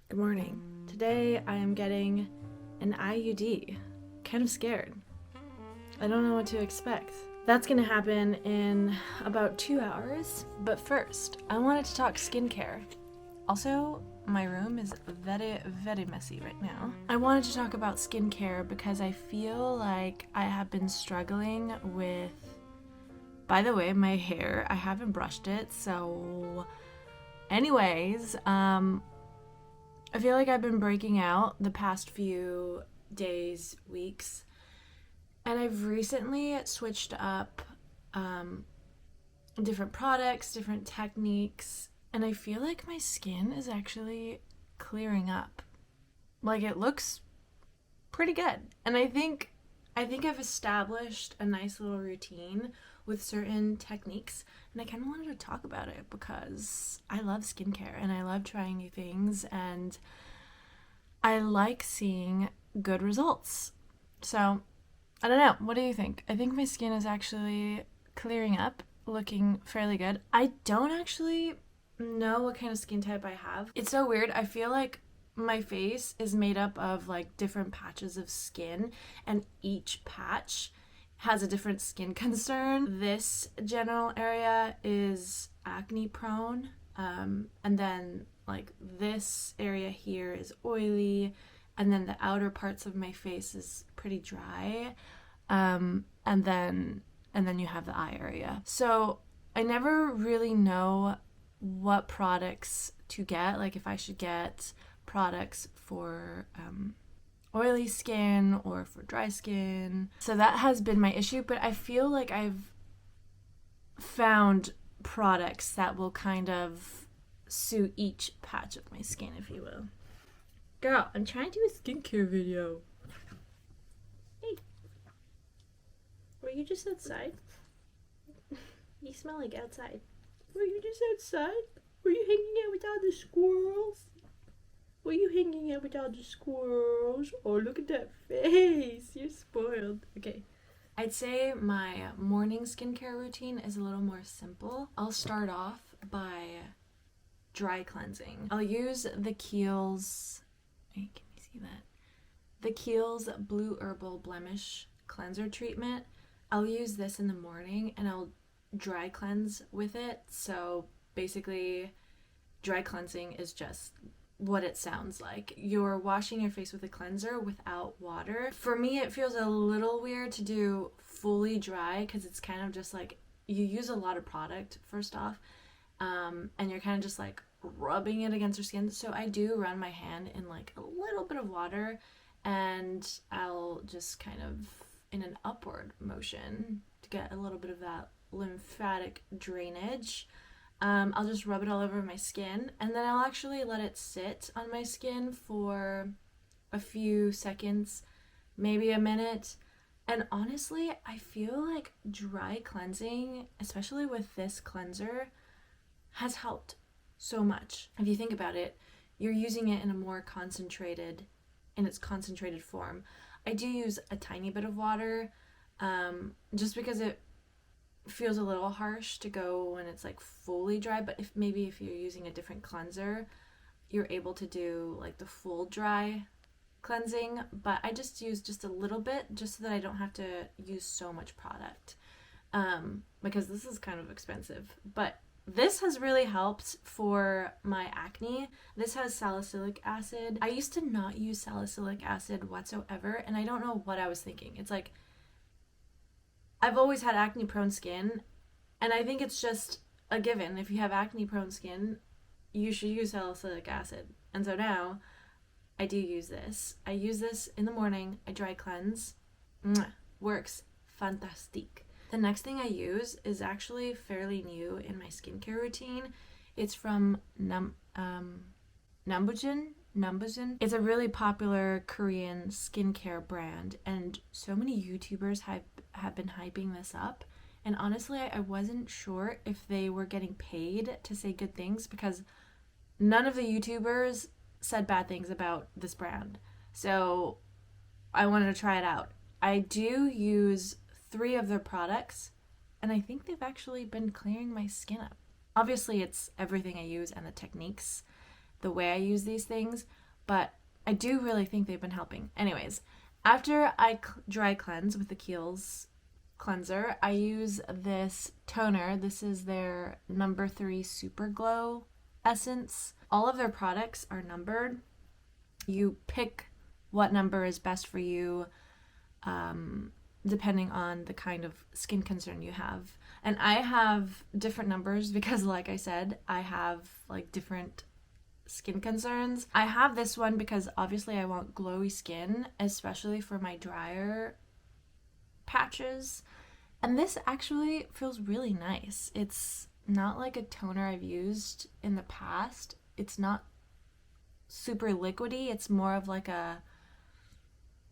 Good morning. Today I am getting an IUD. Kind of scared. I don't know what to expect. That's gonna happen in about 2 hours. But first, I wanted to talk skincare. Also, my room is very, very messy right now. I wanted to talk about skincare because I feel like I have been struggling with. By the way, my hair, I haven't brushed it, so. Anyways, I feel like I've been breaking out the past few days, weeks, and I've recently switched up different products, different techniques, and I feel like my skin is actually clearing up. Like it looks pretty good. And I think I've established a nice little routine with certain techniques, and I kind of wanted to talk about it because I love skincare and I love trying new things and I like seeing good results. So, I don't know. What do you think? I think my skin is actually clearing up, looking fairly good. I don't actually know what kind of skin type I have. It's so weird. I feel like my face is made up of like different patches of skin, and each patch has a different skin concern. This general area is acne prone, and then like this area here is oily, and then the outer parts of my face is pretty dry, and then you have the eye area. So I never really know what products to get, like if I should get products for oily skin or for dry skin. So that has been my issue, but I feel like I've found products that will kind of suit each patch of my skin, if you will. Girl, I'm trying to do a skincare video. Hey, were you just outside? You smell like outside. Were you just outside? Were you hanging out with all the squirrels? Were you hanging out with all the squirrels? Oh, look at that face. You're spoiled. Okay. I'd say my morning skincare routine is a little more simple. I'll start off by dry cleansing. I'll use the Kiehl's. Hey, can you see that? The Kiehl's Blue Herbal Blemish Cleanser Treatment. I'll use this in the morning and I'll dry cleanse with it. So basically, dry cleansing is just what it sounds like. You're washing your face with a cleanser without water. For me, it feels a little weird to do fully dry because it's kind of just like you use a lot of product first off, and you're kind of just like rubbing it against your skin. So I do run my hand in like a little bit of water, and I'll just kind of in an upward motion to get a little bit of that lymphatic drainage. I'll just rub it all over my skin, and then I'll actually let it sit on my skin for a few seconds, maybe a minute. And honestly, I feel like dry cleansing, especially with this cleanser, has helped so much. If you think about it, you're using it in a more concentrated, in its concentrated form. I do use a tiny bit of water, just because it feels a little harsh to go when it's like fully dry, but if you're using a different cleanser, you're able to do like the full dry cleansing. But I just use just a little bit just so that I don't have to use so much product, because this is kind of expensive. But this has really helped for my acne. This has salicylic acid. I used to not use salicylic acid whatsoever, and I don't know what I was thinking. It's like I've always had acne prone skin, and I think it's just a given. If you have acne prone skin, you should use salicylic acid. And so now I do use this. I use this in the morning. I dry cleanse. Works fantastic. The next thing I use is actually fairly new in my skincare routine. It's from Nambujin. It's a really popular Korean skincare brand, and so many YouTubers have been hyping this up. And honestly, I wasn't sure if they were getting paid to say good things because none of the YouTubers said bad things about this brand. So I wanted to try it out. I do use 3 of their products, and I think they've actually been clearing my skin up. Obviously, it's everything I use and the techniques the way I use these things, but I do really think they've been helping. Anyways, after I dry cleanse with the Kiehl's cleanser, I use this toner. This is their number 3 Super Glow Essence. All of their products are numbered. You pick what number is best for you, depending on the kind of skin concern you have. And I have different numbers because, like I said, I have like different skin concerns. I have this one because obviously I want glowy skin, especially for my drier patches. And this actually feels really nice. It's not like a toner I've used in the past. It's not super liquidy. It's more of like a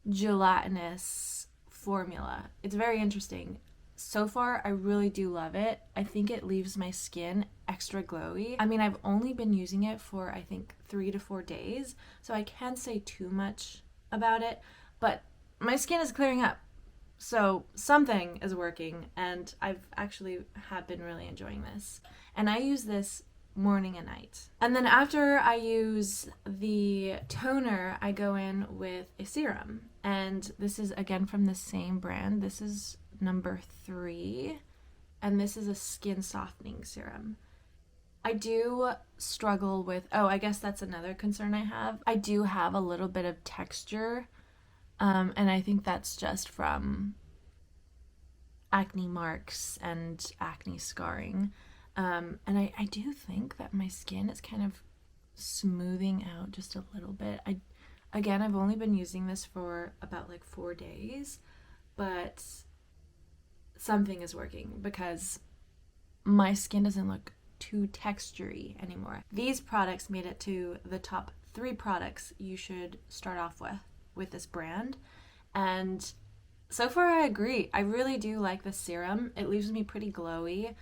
gelatinous formula. It's very interesting. So far, I really do love it. I think it leaves my skin extra glowy. I mean, I've only been using it for, I think, 3 to 4 days, so I can't say too much about it, but my skin is clearing up. So something is working, and I've actually have been really enjoying this. And I use this morning and night. And then after I use the toner, I go in with a serum. And this is again from the same brand. This is number 3, and this is a skin softening serum. I do struggle with, I guess that's another concern I have. I do have a little bit of texture, and I think that's just from acne marks and acne scarring. And I do think that my skin is kind of smoothing out just a little bit. I've only been using this for about like 4 days, but something is working because my skin doesn't look too textury anymore. These products made it to the top 3 products you should start off with this brand. And so far I agree. I really do like the serum. It leaves me pretty glowy,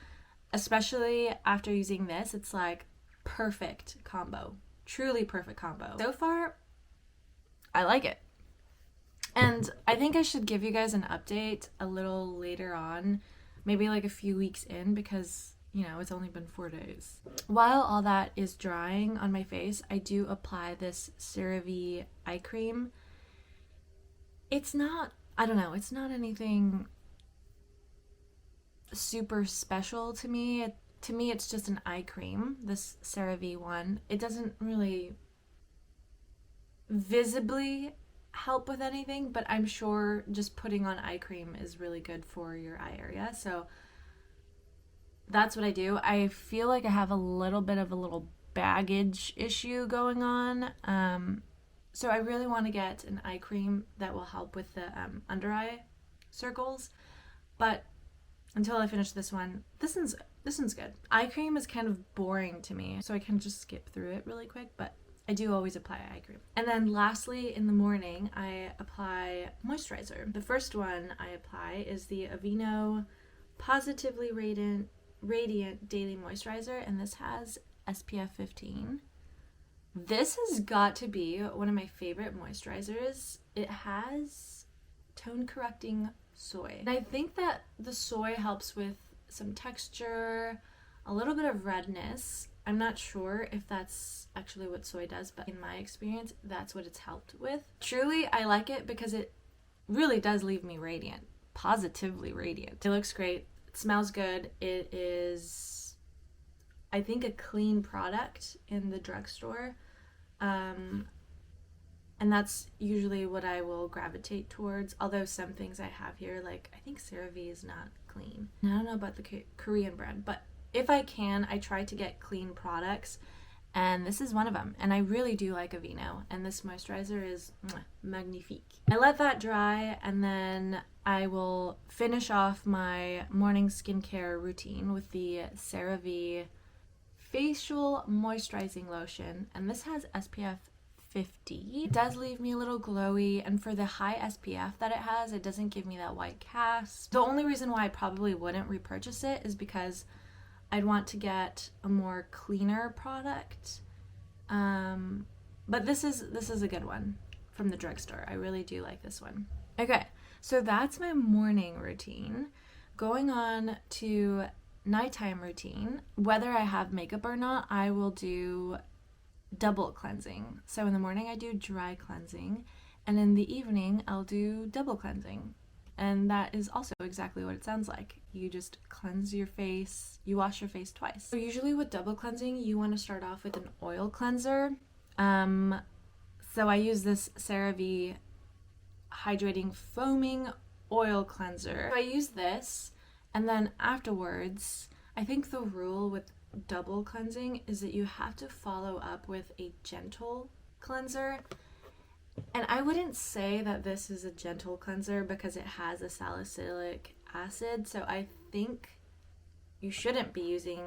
especially after using this. It's like perfect combo, truly perfect combo. So far, I like it. And I think I should give you guys an update a little later on, maybe like a few weeks in, because, it's only been 4 days. While all that is drying on my face, I do apply this CeraVe eye cream. It's not anything super special to me. To me, it's just an eye cream, this CeraVe one. It doesn't really visibly help with anything, but I'm sure just putting on eye cream is really good for your eye area. So that's what I do. I feel like I have a little bit of a little baggage issue going on. So I really want to get an eye cream that will help with the under eye circles. But until I finish this one, this one's good. Eye cream is kind of boring to me, so I can just skip through it really quick, but I do always apply eye cream. And then lastly, in the morning, I apply moisturizer. The first one I apply is the Aveeno Positively Radiant Daily Moisturizer, and this has SPF 15. This has got to be one of my favorite moisturizers. It has tone correcting soy. And I think that the soy helps with some texture, a little bit of redness. I'm not sure if that's actually what soy does, but in my experience, that's what it's helped with. Truly, I like it because it really does leave me radiant, positively radiant. It looks great. It smells good. It is, I think, a clean product in the drugstore. And that's usually what I will gravitate towards. Although some things I have here, like I think CeraVe is not clean. And I don't know about the Korean brand, but if I can, I try to get clean products, and this is one of them. And I really do like Aveeno, and this moisturizer is magnifique. I let that dry, and then I will finish off my morning skincare routine with the CeraVe Facial Moisturizing Lotion, and this has SPF 50. It does leave me a little glowy, and for the high SPF that it has, it doesn't give me that white cast. The only reason why I probably wouldn't repurchase it is because I'd want to get a more cleaner product. But this is a good one from the drugstore. I really do like this one. Okay, so that's my morning routine. Going on to nighttime routine, whether I have makeup or not, I will do double cleansing. So in the morning I do dry cleansing, and in the evening I'll do double cleansing. And that is also exactly what it sounds like. You just cleanse your face, you wash your face twice. So usually with double cleansing, you want to start off with an oil cleanser. So I use this CeraVe hydrating foaming oil cleanser. So I use this, and then afterwards, I think the rule with double cleansing is that you have to follow up with a gentle cleanser. And I wouldn't say that this is a gentle cleanser because it has a salicylic acid, so I think you shouldn't be using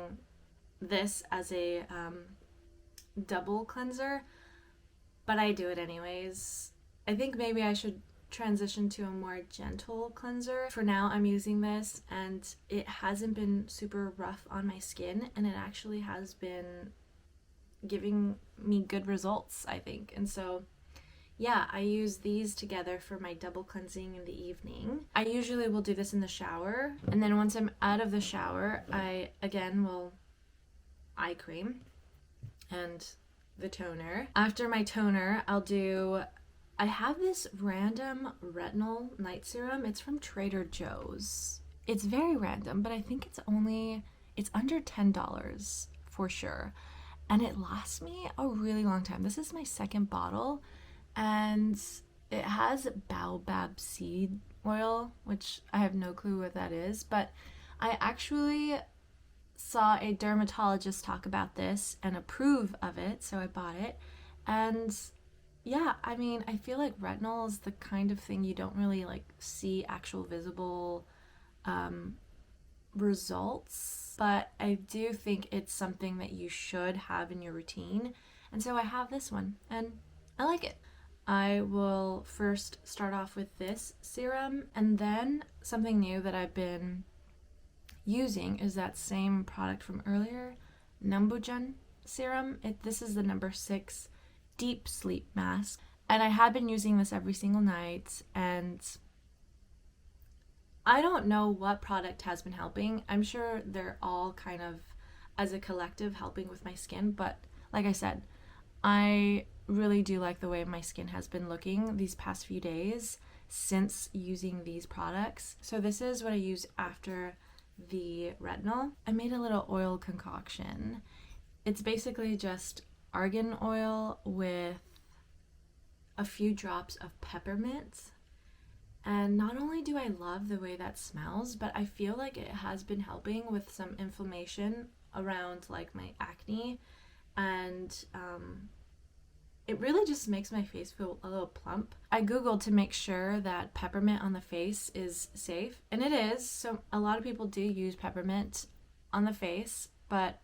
this as a double cleanser, but I do it anyways. I think maybe I should transition to a more gentle cleanser. For now, I'm using this, and it hasn't been super rough on my skin, and it actually has been giving me good results, I think. And so yeah, I use these together for my double cleansing in the evening. I usually will do this in the shower, and then once I'm out of the shower, I again will eye cream and the toner. After my toner, I have this random retinol night serum. It's from Trader Joe's. It's very random, but I think it's under $10 for sure. And it lasts me a really long time. This is my second bottle, and it has baobab seed oil, which I have no clue what that is, but I actually saw a dermatologist talk about this and approve of it, so I bought it. And yeah, I mean, I feel like retinol is the kind of thing you don't really like see actual visible results, but I do think it's something that you should have in your routine. And so I have this one, and I like it. I will first start off with this serum, and then something new that I've been using is that same product from earlier, Nambujan serum. This is the number 6 deep sleep mask, and I have been using this every single night, and I don't know what product has been helping. I'm sure they're all kind of, as a collective, helping with my skin, but like I said, I really do like the way my skin has been looking these past few days since using these products. So this is what I use after the retinol. I made a little oil concoction. It's basically just argan oil with a few drops of peppermint. And not only do I love the way that smells, but I feel like it has been helping with some inflammation around like my acne, and it really just makes my face feel a little plump. I googled to make sure that peppermint on the face is safe, and it is. So a lot of people do use peppermint on the face, but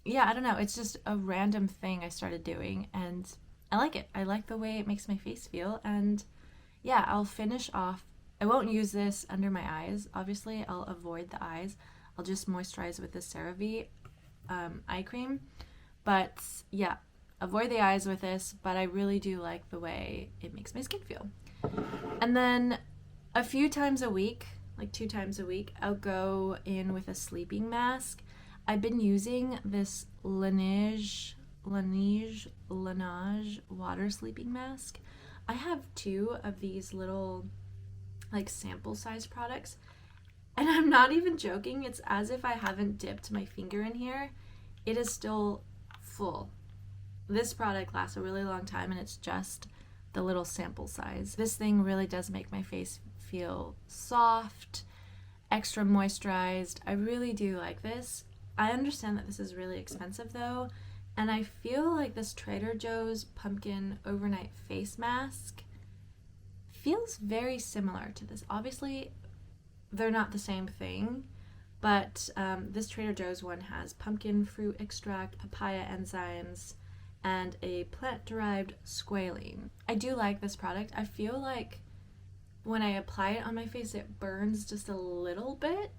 yeah, I don't know. It's just a random thing I started doing, and I like it. I like the way it makes my face feel, and yeah, I'll finish off. I won't use this under my eyes. Obviously, I'll avoid the eyes. I'll just moisturize with the CeraVe eye cream. But yeah, avoid the eyes with this, but I really do like the way it makes my skin feel. And then a few times a week, like 2 times a week, I'll go in with a sleeping mask. I've been using this Laneige water sleeping mask. I have 2 of these little like sample size products, and I'm not even joking. It's as if I haven't dipped my finger in here. It is still full. This product lasts a really long time, and it's just the little sample size. This thing really does make my face feel soft, extra moisturized. I really do like this. I understand that this is really expensive though, and I feel like this Trader Joe's pumpkin overnight face mask feels very similar to this. Obviously, they're not the same thing, but this Trader Joe's one has pumpkin fruit extract, papaya enzymes, and a plant-derived squalene. I do like this product. I feel like when I apply it on my face, it burns just a little bit,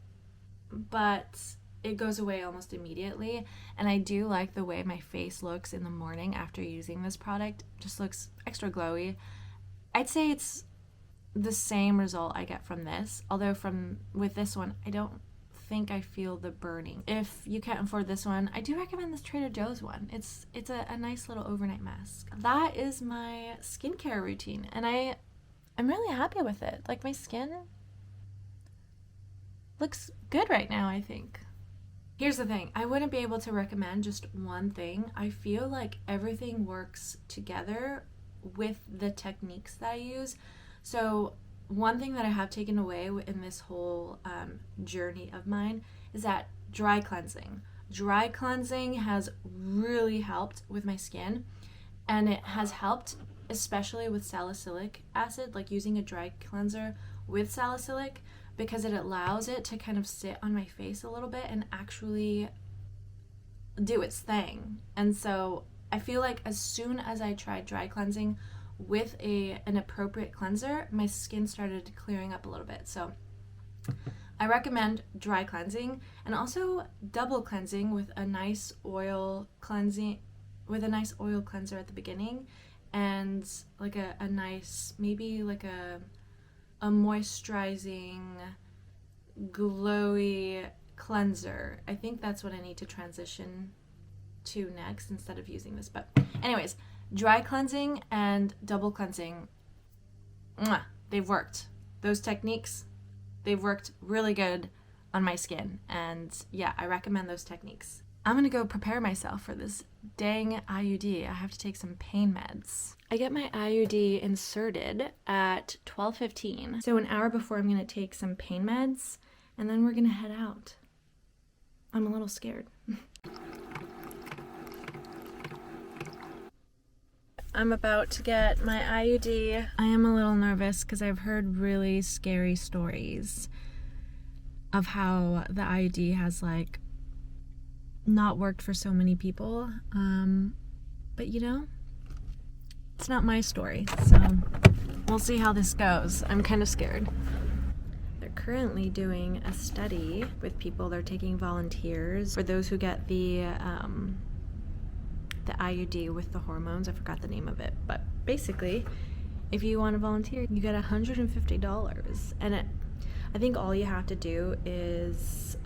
but it goes away almost immediately. And I do like the way my face looks in the morning after using this product. It just looks extra glowy. I'd say it's the same result I get from this, although with this one, I don't think I feel the burning. If you can't afford this one, I do recommend this Trader Joe's one. It's a nice little overnight mask. That is my skincare routine, and I'm really happy with it. Like, my skin looks good right now, I think. Here's the thing, I wouldn't be able to recommend just one thing. I feel like everything works together with the techniques that I use. So one thing that I have taken away in this whole journey of mine is that dry cleansing. Dry cleansing has really helped with my skin, and it has helped especially with salicylic acid, like using a dry cleanser with salicylic, because it allows it to kind of sit on my face a little bit and actually do its thing. And so I feel like as soon as I tried dry cleansing with an appropriate cleanser, my skin started clearing up a little bit. So I recommend dry cleansing, and also double cleansing with a nice oil cleansing, with a nice oil cleanser at the beginning, and like a nice, maybe like a moisturizing, glowy cleanser. I think that's what I need to transition to next instead of using this. But anyways, dry cleansing and double cleansing, they've worked. Those techniques, they've worked really good on my skin. And yeah, I recommend those techniques. I'm gonna go prepare myself for this dang IUD. I have to take some pain meds. I get my IUD inserted at 12:15. So an hour before, I'm gonna take some pain meds, and then we're gonna head out. I'm a little scared. I'm about to get my IUD. I am a little nervous because I've heard really scary stories of how the IUD has like not worked for so many people, but you know, it's not my story, so we'll see how this goes. I'm kind of scared. They're currently doing a study with people. They're taking volunteers for those who get the IUD with the hormones. I forgot the name of it, but basically, if you want to volunteer, you get $150, and I think all you have to do is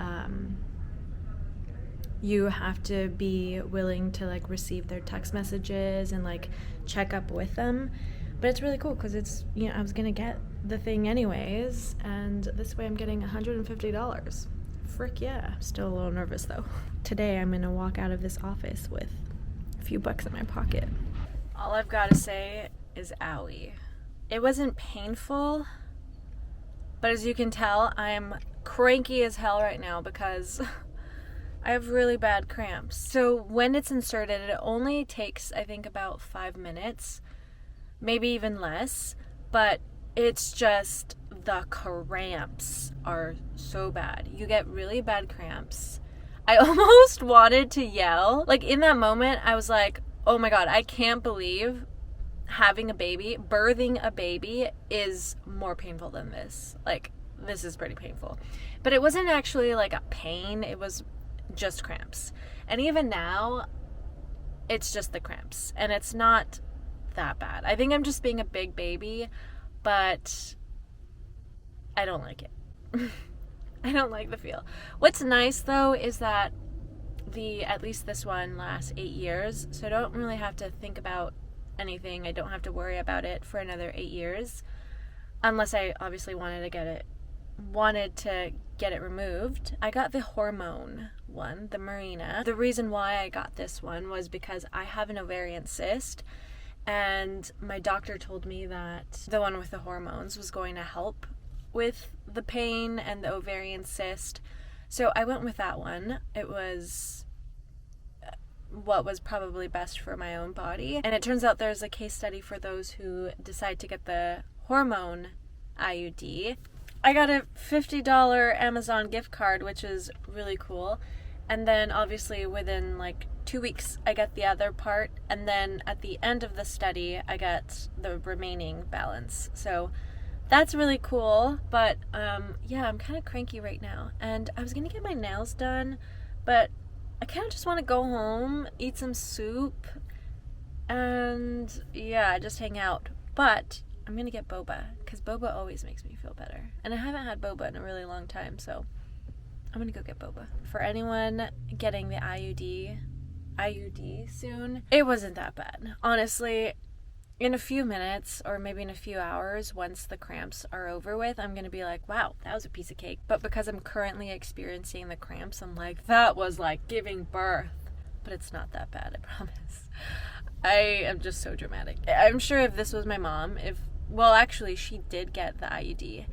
you have to be willing to like receive their text messages and like check up with them. But it's really cool because it's, you know, I was gonna get the thing anyways, and this way I'm getting $150. Frick yeah. I'm still a little nervous though. Today I'm gonna walk out of this office with a few bucks in my pocket. All I've got to say is owie. It wasn't painful, but as you can tell, I'm cranky as hell right now because I have really bad cramps. So when it's inserted, it only takes, I think, about 5 minutes, maybe even less, but it's just the cramps are so bad. You get really bad cramps. I almost wanted to yell. Like in that moment, I was like, oh my God, I can't believe having a baby, birthing a baby is more painful than this. Like, this is pretty painful. But it wasn't actually like a pain, it was just cramps. And even now, it's just the cramps, and it's not that bad. I think I'm just being a big baby, but I don't like it. I don't like the feel. What's nice though is that at least this one lasts 8 years, so I don't really have to think about anything. I don't have to worry about it for another 8 years, unless I obviously wanted to get it removed. I got the hormone one, the Mirena. The reason why I got this one was because I have an ovarian cyst, and my doctor told me that the one with the hormones was going to help with the pain and the ovarian cyst. So I went with that one. It was what was probably best for my own body. And it turns out there's a case study for those who decide to get the hormone IUD. I got a $50 Amazon gift card, which is really cool. And then obviously within like 2 weeks, I got the other part. And then at the end of the study, I got the remaining balance. So that's really cool. But yeah, I'm kind of cranky right now. And I was going to get my nails done, but I kind of just want to go home, eat some soup, and yeah, just hang out. But I'm going to get boba, because boba always makes me feel better. And I haven't had boba in a really long time, so I'm gonna go get boba. For anyone getting the IUD soon, it wasn't that bad. Honestly, in a few minutes or maybe in a few hours, once the cramps are over with, I'm gonna be like, wow, that was a piece of cake. But because I'm currently experiencing the cramps, I'm like, that was like giving birth. But it's not that bad, I promise. I am just so dramatic. I'm sure if this was my mom, well, actually, she did get the IUD.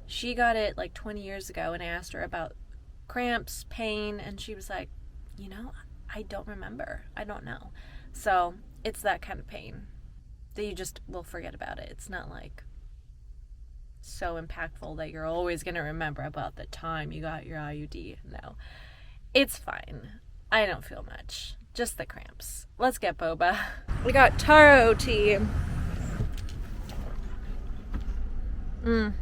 She got it like 20 years ago, and I asked her about cramps, pain, and she was like, I don't remember. I don't know. So it's that kind of pain that you just will forget about it. It's not like so impactful that you're always going to remember about the time you got your IUD. No, it's fine. I don't feel much. Just the cramps. Let's get boba. We got taro tea. Yum.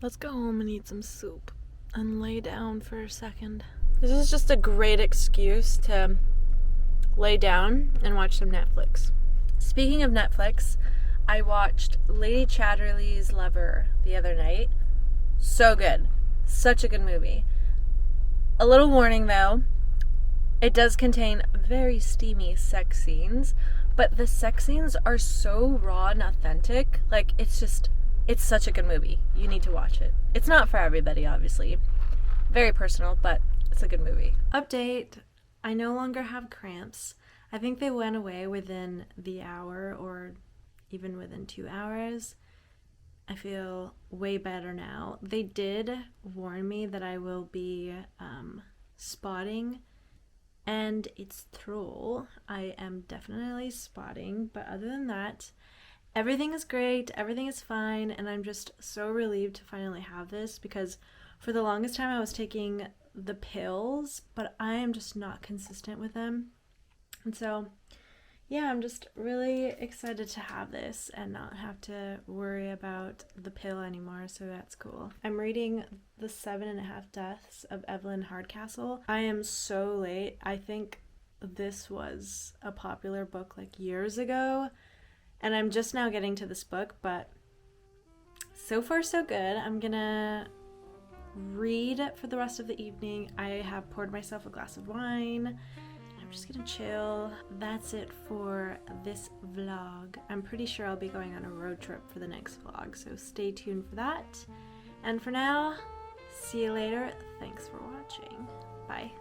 Let's go home and eat some soup and lay down for a second. This is just a great excuse to lay down and watch some Netflix. Speaking of Netflix, I watched Lady Chatterley's Lover the other night. So good. Such a good movie. A little warning though, it does contain very steamy sex scenes, but the sex scenes are so raw and authentic. Like, it's such a good movie. You need to watch it. It's not for everybody, obviously. Very personal, but it's a good movie. Update. I no longer have cramps. I think they went away within the hour or even within 2 hours. I feel way better now. They did warn me that I will be spotting, and it's true. I am definitely spotting, but other than that, everything is great, everything is fine, and I'm just so relieved to finally have this, because for the longest time I was taking the pills, but I am just not consistent with them. And so, yeah, I'm just really excited to have this and not have to worry about the pill anymore, so that's cool. I'm reading The 7.5 Deaths of Evelyn Hardcastle. I am so late. I think this was a popular book like years ago, and I'm just now getting to this book, but so far so good. I'm gonna read for the rest of the evening. I have poured myself a glass of wine. I'm just gonna chill. That's it for this vlog. I'm pretty sure I'll be going on a road trip for the next vlog, so stay tuned for that. And for now, see you later. Thanks for watching. Bye.